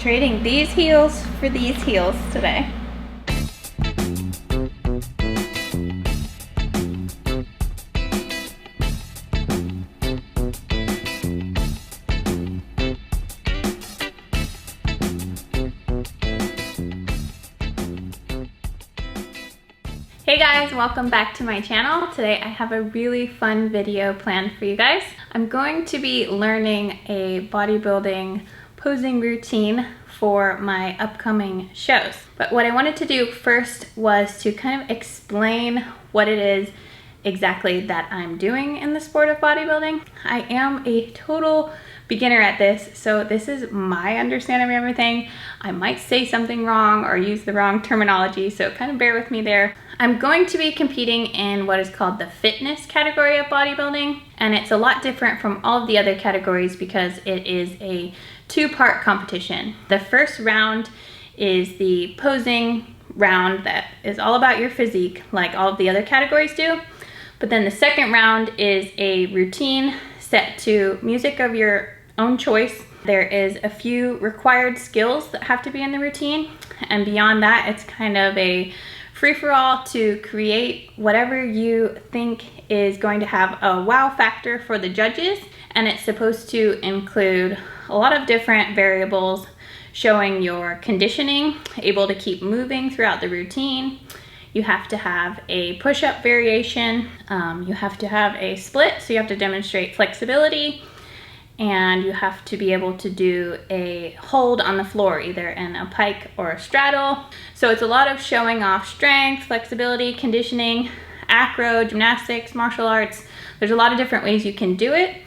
Trading these heels for these heels today. Hey guys, welcome back to my channel. Today I have a really fun video planned for you guys. I'm going to be learning a bodybuilding posing routine for my upcoming shows. But what I wanted to do first was to kind of explain what it is exactly that I'm doing in the sport of bodybuilding. I am a total beginner at this, so this is my understanding of everything. I might say something wrong or use the wrong terminology, so kind of bear with me there. I'm going to be competing in what is called the fitness category of bodybuilding, and it's a lot different from all of the other categories because it is a two-part competition. The first round is the posing round that is all about your physique, like all of the other categories do. But then the second round is a routine set to music of your own choice. There is a few required skills that have to be in the routine, and beyond that, it's kind of a free-for-all to create whatever you think is going to have a wow factor for the judges. And it's supposed to include a lot of different variables showing your conditioning, able to keep moving throughout the routine. You have to have a push-up variation. You have to have a split, so you have to demonstrate flexibility. And you have to be able to do a hold on the floor, either in a pike or a straddle. So it's a lot of showing off strength, flexibility, conditioning, acro, gymnastics, martial arts. There's a lot of different ways you can do it.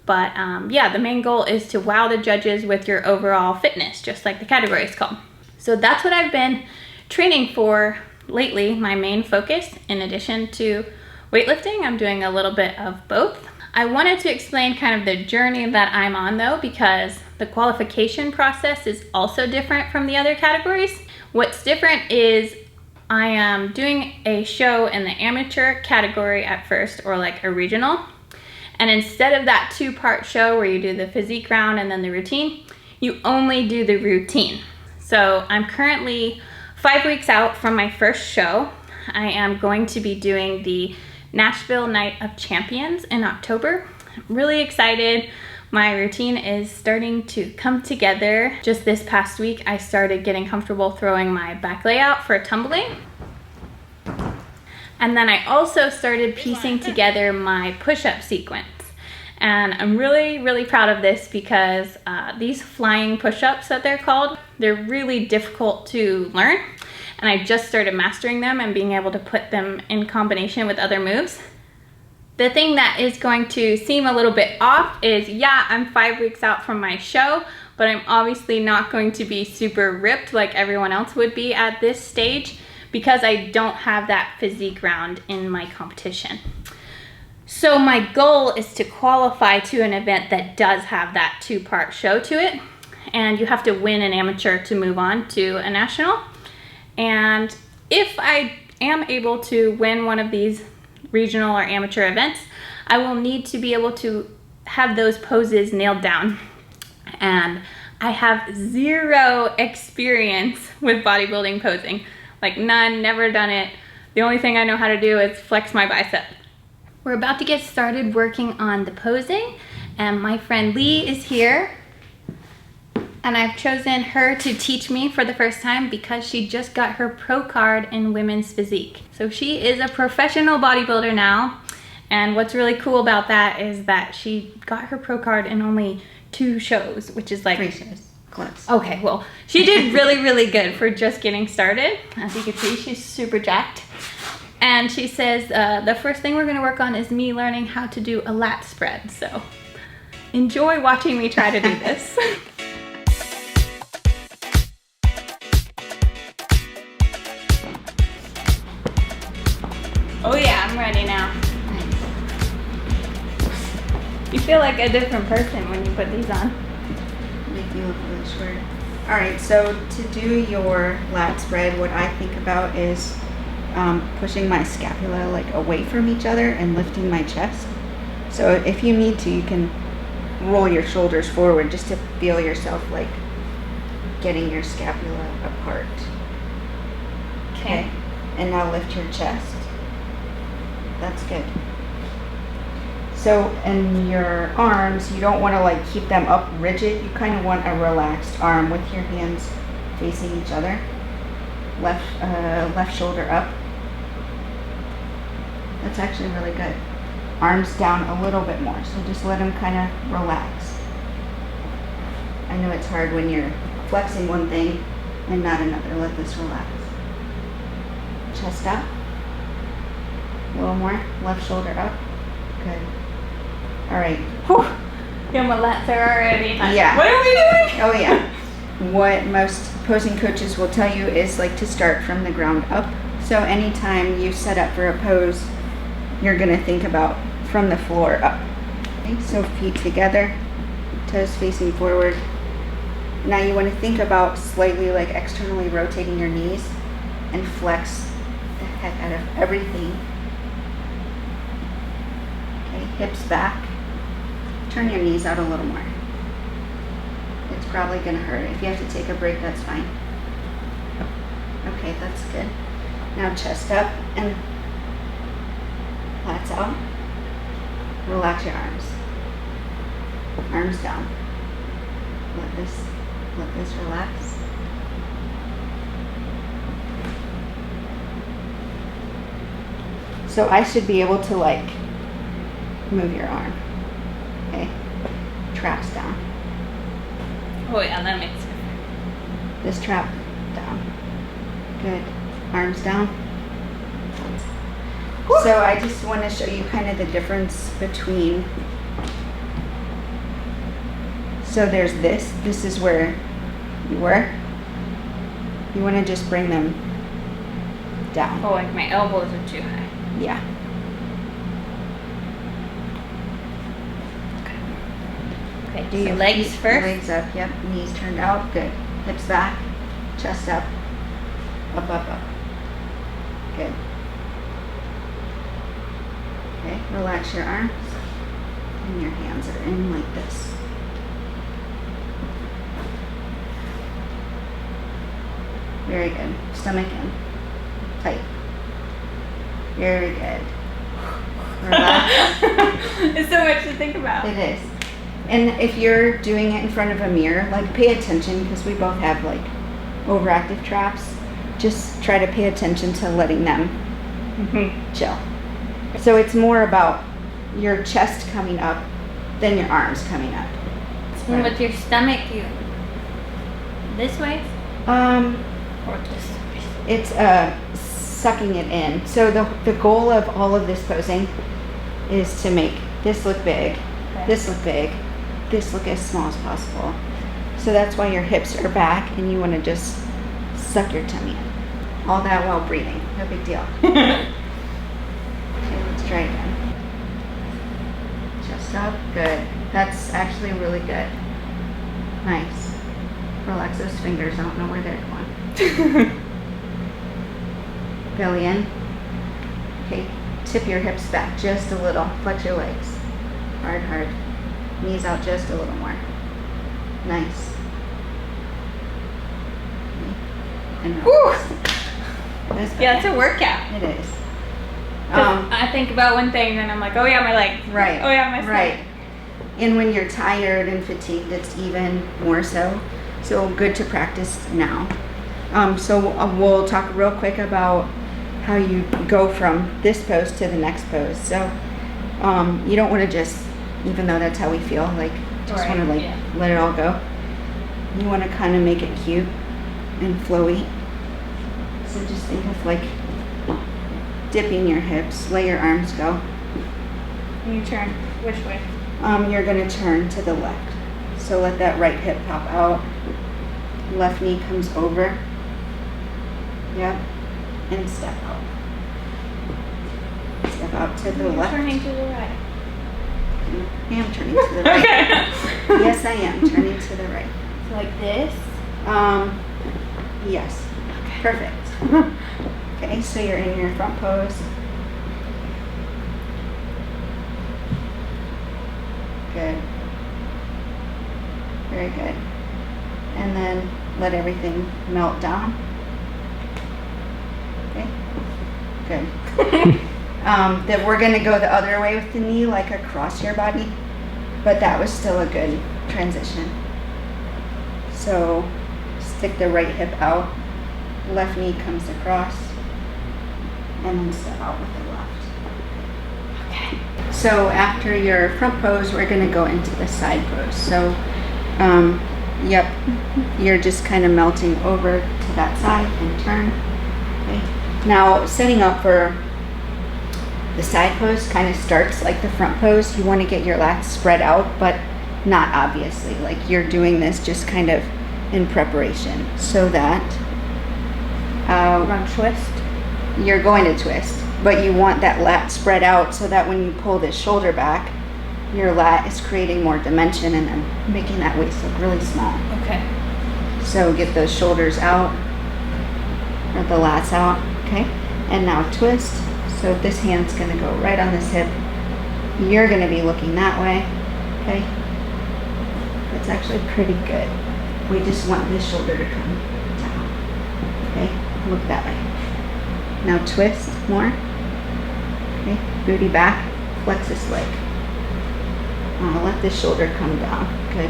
But yeah, the main goal is to wow the judges with your overall fitness, just like the category is called. So that's what I've been training for lately, my main focus. In addition to weightlifting, I'm doing a little bit of both. I wanted to explain kind of the journey that I'm on though, because the qualification process is also different from the other categories. What's different is I am doing a show in the amateur category at first, or like a regional. And instead of that two-part show where you do the physique round and then the routine, you only do the routine. So I'm currently 5 weeks out from my first show. I am going to be doing the Nashville Night of Champions in October. I'm really excited. My routine is starting to come together. Just this past week, I started getting comfortable throwing my back layout for tumbling. And then I also started piecing together my push-up sequence. And I'm really, really proud of this because these flying push-ups that they're called, they're really difficult to learn. And I just started mastering them and being able to put them in combination with other moves. The thing that is going to seem a little bit off is, yeah, I'm 5 weeks out from my show, but I'm obviously not going to be super ripped like everyone else would be at this stage because I don't have that physique round in my competition. So my goal is to qualify to an event that does have that two-part show to it. And you have to win an amateur to move on to a national. And if I am able to win one of these regional or amateur events, I will need to be able to have those poses nailed down. And I have zero experience with bodybuilding posing. Like none, never done it. The only thing I know how to do is flex my bicep. We're about to get started working on the posing, and my friend Lee is here. And I've chosen her to teach me for the first time because she just got her pro card in women's physique. So she is a professional bodybuilder now. And what's really cool about that is that she got her pro card in only 2 shows, which is like 3 shows. Close. Okay, well, she did really, really good for just getting started. As you can see, she's super jacked. And she says the first thing we're gonna work on is me learning how to do a lat spread. So enjoy watching me try to do this. Oh yeah, I'm ready now. You feel like a different person when you put these on. Make me look really short. Alright, so to do your lat spread, what I think about is pushing my scapula like away from each other and lifting my chest. So if you need to, you can roll your shoulders forward just to feel yourself like getting your scapula apart. Okay. And now lift your chest. That's good. So in your arms, you don't want to like keep them up rigid. You kind of want a relaxed arm with your hands facing each other. Left shoulder up. That's actually really good. Arms down a little bit more. So just let them kind of relax. I know it's hard when you're flexing one thing and not another. Let this relax. Chest up. A little more. Left shoulder up. Good. All right. Whew. Yeah, my lats are already tight. Yeah. What are we doing? Oh yeah. What most posing coaches will tell you is like to start from the ground up. So anytime you set up for a pose, you're gonna think about from the floor up. Okay, so feet together, toes facing forward. Now you want to think about slightly like externally rotating your knees and flex the heck out of everything. Okay, hips back. Turn your knees out a little more. It's probably going to hurt. If you have to take a break, that's fine. Okay, that's good. Now chest up and lats out. Relax your arms. Arms down. Let this relax. So I should be able to like move your arm. Okay. Traps down. Oh yeah, that makes sense. This trap down. Good. Arms down. Woo. So I just want to show you kind of the difference between. So there's this. This is where you were. You want to just bring them down. Oh, like my elbows are too high. Yeah. Okay, Do so your legs feet, first. Legs up, yep. Knees turned out, good. Hips back, chest up, up, up, up. Good. Okay, relax your arms. And your hands are in like this. Very good. Stomach in. Tight. Very good. Relax. It's so much to think about. It is. And if you're doing it in front of a mirror, like pay attention because we both have like overactive traps. Just try to pay attention to letting them chill. So it's more about your chest coming up than your arms coming up. And with your stomach, you this way or this way? It's sucking it in. So the goal of all of this posing is to make this look big, this look big, this look as small as possible. So that's why your hips are back and you want to just suck your tummy in. All that while breathing. No big deal. Okay, let's try again. Chest up. Good. That's actually really good. Nice. Relax those fingers. I don't know where they're going. Belly in. Okay. Tip your hips back just a little. Flex your legs. Hard, hard. Knees out just a little more. Nice. Okay. And relax. Yeah, it's a workout. It is. I think about one thing and I'm like, oh yeah, my legs. Right. Oh yeah, my stomach. Right. And when you're tired and fatigued, it's even more so. So good to practice now. So we'll talk real quick about how you go from this pose to the next pose. So you don't want to just, even though that's how we feel, like just want to like let it all go. You want to kind of make it cute and flowy. So just think of like dipping your hips, let your arms go. And you turn which way? You're going to turn to the left. So let that right hip pop out. Left knee comes over. Yep. And step out. Step out to the left. Turning to the right. I am turning to the right. Okay. Yes, I am turning to the right. So like this? Yes. Okay. Perfect. Okay, so you're in your front pose. Good. Very good. And then let everything melt down. Okay, good. That we're gonna go the other way with the knee, like across your body, but that was still a good transition. So stick the right hip out, left knee comes across, and then step out with the left. Okay. So after your front pose, we're gonna go into the side pose. So, yep, you're just kind of melting over to that side and turn. Okay. Now setting up for the side pose kind of starts like the front pose. You want to get your lats spread out, but not obviously. Like you're doing this just kind of in preparation so that twist. You're going to twist, but you want that lat spread out so that when you pull this shoulder back, your lat is creating more dimension and then making that waist look really small. Okay. So get those shoulders out, or the lats out, okay? And now twist. So this hand's gonna go right on this hip. You're gonna be looking that way, okay? That's actually pretty good. We just want this shoulder to come down, okay? Look that way. Now twist more, okay? Booty back, flex this leg. Let this shoulder come down, good.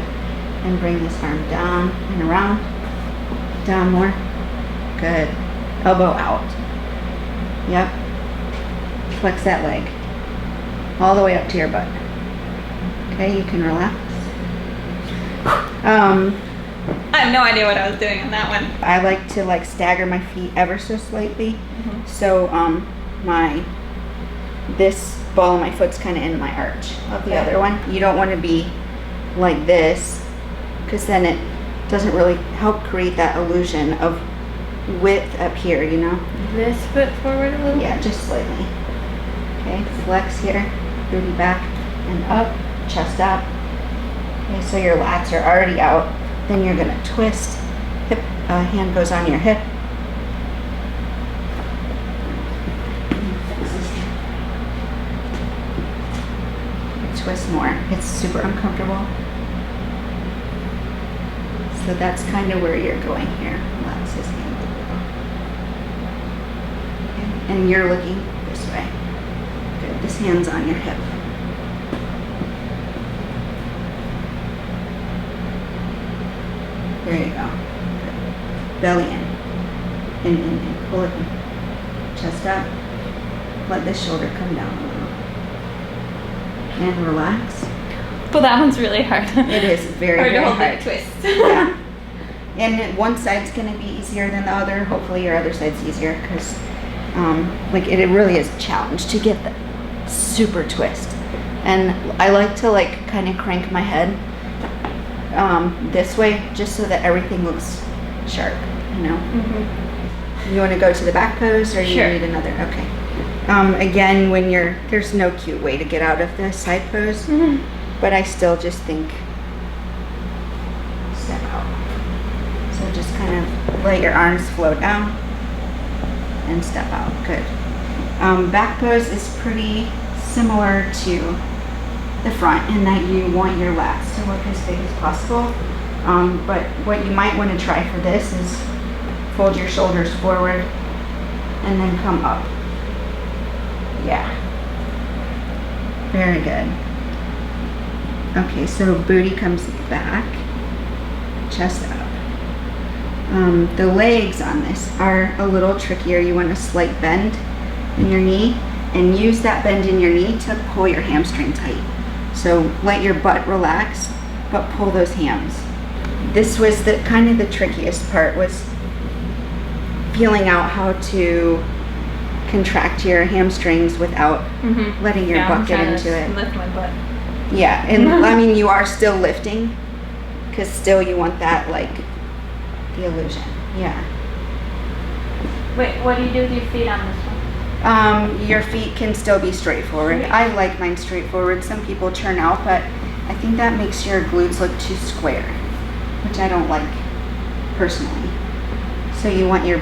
And bring this arm down and around, down more, good. Elbow out, yep. Flex that leg all the way up to your butt. Okay, you can relax. I have no idea what I was doing on that one. I like to like stagger my feet ever so slightly. So this ball of my foot's kind of in my arch of the other one. You don't want to be like this because then it doesn't really help create that illusion of width up here, you know? This foot forward a little bit? Yeah, just slightly. Okay, flex here, booty back and up, chest up. Okay, so your lats are already out. Then you're gonna twist, hip, hand goes on your hip. Twist more, it's super uncomfortable. So that's kind of where you're going here. Relax his hand. Okay. And you're looking this way. Good. This hand's on your hip. There you go. Good. Belly in. Pull it in. Chest up. Let this shoulder come down a little. And relax. Well, that one's really hard. It is very, hard very to hold hard. that twist. Yeah. And one side's going to be easier than the other. Hopefully your other side's easier because like it really is a challenge to get the super twist. And I like to like kind of crank my head this way just so that everything looks sharp, you know? Mm-hmm. You want to go to the back pose or you need another? Okay. Again, when there's no cute way to get out of the side pose, but I still just think step out. So just kind of let your arms flow down and step out. Good. Back pose is pretty similar to the front in that you want your lats to look as big as possible. But what you might want to try for this is fold your shoulders forward and then come up. Yeah. Very good. Okay, so booty comes back, chest up. The legs on this are a little trickier. You want a slight bend in your knee and use that bend in your knee to pull your hamstring tight. So let your butt relax, but pull those hams. This was the kind of the trickiest part, was feeling out how to contract your hamstrings without letting your butt get into it. Lift my butt. Yeah, and I mean you are still lifting, because still you want that like the illusion. Yeah. Wait, what do you do with your feet on this one? Your feet can still be straight forward. I like mine straight forward. Some people churn out, but I think that makes your glutes look too square, which I don't like personally. So you want your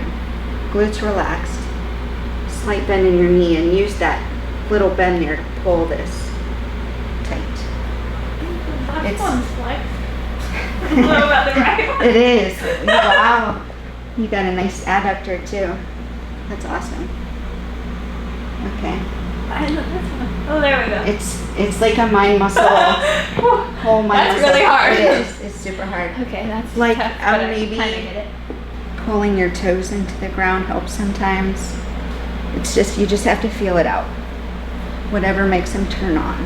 glutes relaxed, slight bend in your knee, and use that little bend there to pull this tight. That one's flexed. low about the right. It is. Wow. You got a nice adductor too. That's awesome. Okay. I love this one. Oh, there we go. It's like a mind muscle. Whole mind That's muscle. really hard. It is. It's super hard. Okay, that's Like tough, but maybe I kinda get it. pulling your toes into the ground helps sometimes. It's just you just have to feel it out. Whatever makes them turn on.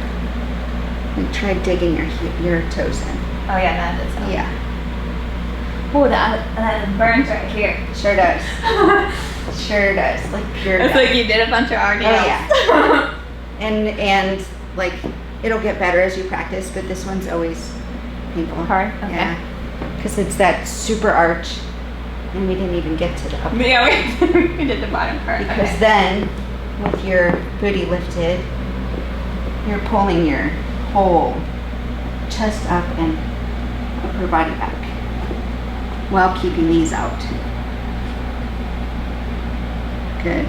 And try digging your toes in. Oh yeah, that does help. Yeah. Oh, that burns right here. Sure does. Sure does. Like pure. It's gut. like you did a bunch of RDLs. Oh yeah. and like it'll get better as you practice, but this one's always painful. Hard? Okay. Yeah. Because it's that super arch, and we didn't even get to the upper. Yeah, we did the bottom part. Because Okay. then, with your booty lifted, you're pulling your whole chest up and upper body back while keeping these out. Good.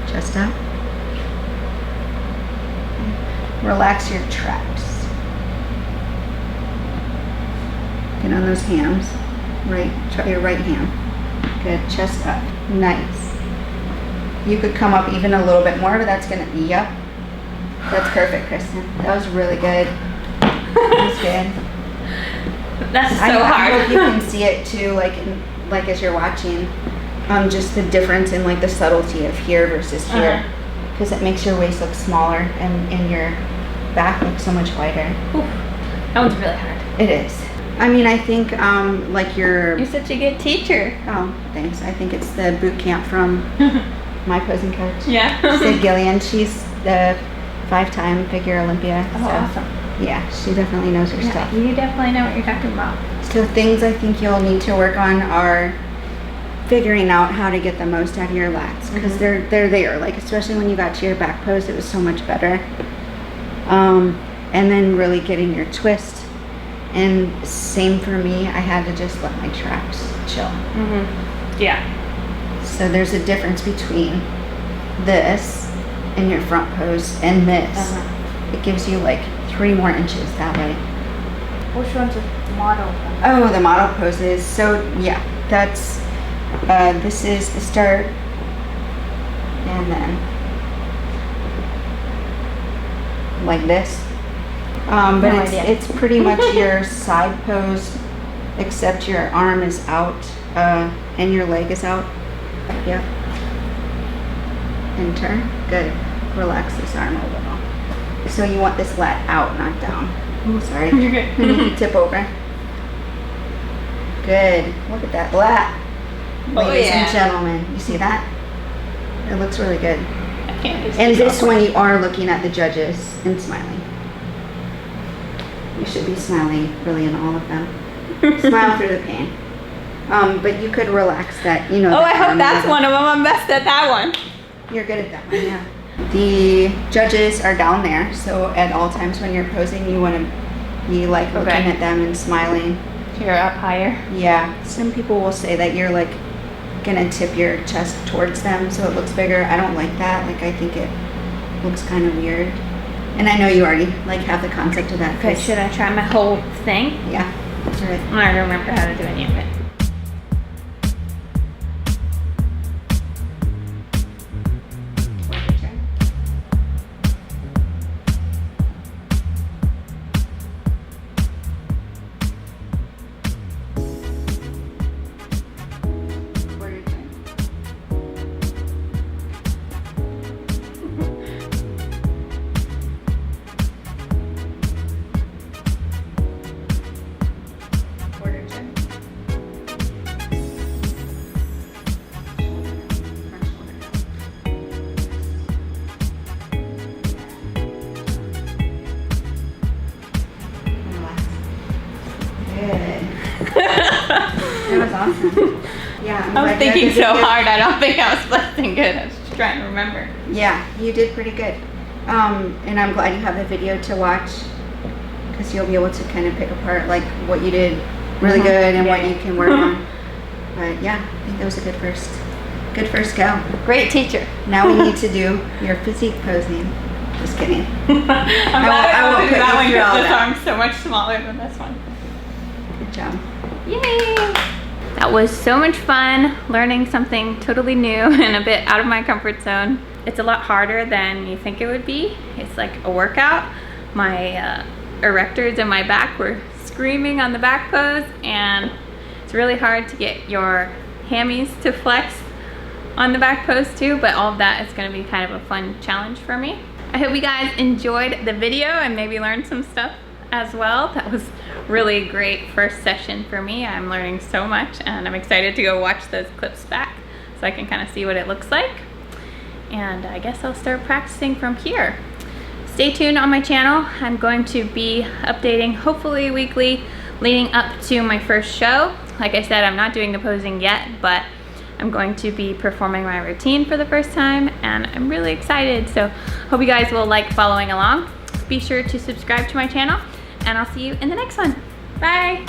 Chest up. Relax your traps. Get on those hams. Right, try your right hand. Good, chest up. Nice. You could come up even a little bit more, but that's gonna, yep. That's perfect, Kristin. That was really good. That was good. That's so I hard. hope you can see it too, like as you're watching, just the difference in like the subtlety of here versus here, because it makes your waist look smaller and your back look so much wider. Oof. That one's really hard. It is. I mean, I think like your. You're such a good teacher. Oh, thanks. I think it's the boot camp from my posing coach. Yeah. Sid Gillian. She's the 5-time figure Olympia. Oh, so, awesome. Yeah, she definitely knows her stuff. You definitely know what you're talking about. So things I think you'll need to work on are figuring out how to get the most out of your lats, because they're there. Like especially when you got to your back pose, it was so much better. And then really getting your twist. And same for me. I had to just let my traps chill. Yeah. So there's a difference between this and your front pose and this. It gives you like 3 more inches that way. Which one's a model? Oh, the model poses. So yeah, that's this is the start, and then like this. But No it's idea. it's pretty much your side pose, except your arm is out and your leg is out. Yep. And turn. Good. Relax this arm a little. So you want this lat out, not down. Oh, sorry. You're good. And you can tip over. Good. Look at that lat. Ladies and gentlemen, you see that? It looks really good. I can't just And this one you are looking at the judges and smiling. You should be smiling really in all of them. Smile through the pain. But you could relax that, you know. Oh, the I hope arm that's a little. one of them. I'm best at that one. You're good at that one, yeah. The judges are down there, so at all times when you're posing, you want to be like looking at them and smiling. You're up higher. Yeah, some people will say that you're like gonna tip your chest towards them so it looks bigger. I don't like that. Like I think it looks kind of weird. And I know you already like have the concept of that. Okay, should I try my whole thing? Yeah, that's right. I don't remember how to do any of it. That was awesome. Yeah, I was thinking so hard. I don't think I was flexing good. I was just trying to remember. Yeah, you did pretty good. And I'm glad you have the video to watch, because you'll be able to kind of pick apart like what you did really good and what you can work on. But yeah, I think that was a good first go. Great teacher. Now we need to do your physique posing. Just kidding. I'm glad I won't do that one through all because this that. arm's so much smaller than this one. Good job. Yay! That was so much fun, learning something totally new and a bit out of my comfort zone. It's a lot harder than you think it would be. It's like a workout. My erectors in my back were screaming on the back pose, and it's really hard to get your hammies to flex on the back pose too, but all of that is going to be kind of a fun challenge for me. I hope you guys enjoyed the video and maybe learned some stuff as well. That was really great first session for me. I'm learning so much, and I'm excited to go watch those clips back so I can kind of see what it looks like. And I guess I'll start practicing from here. Stay tuned on my channel. I'm going to be updating hopefully weekly leading up to my first show. Like I said, I'm not doing the posing yet, but I'm going to be performing my routine for the first time, and I'm really excited. So hope you guys will like following along. Be sure to subscribe to my channel, and I'll see you in the next one. Bye.